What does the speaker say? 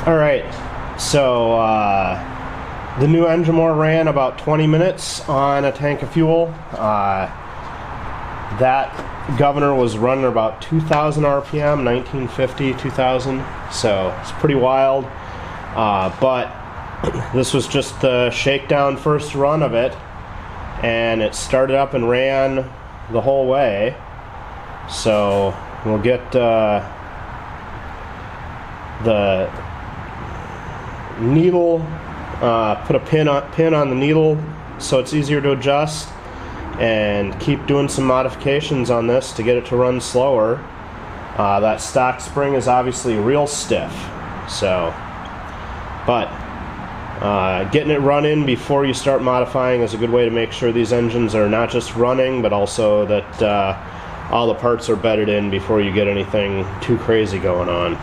Alright, so the new Enjomor ran about 20 minutes on a tank of fuel. That governor was running about 2,000 RPM, 1950, 2000, so it's pretty wild. But this was just the shakedown first run of it, and it started up and ran the whole way. So we'll get the needle, put a pin on the needle so it's easier to adjust, and keep doing some modifications on this to get it to run slower. That stock spring is obviously real stiff, so but getting it running before you start modifying is a good way to make sure these engines are not just running, but also that all the parts are bedded in before you get anything too crazy going on.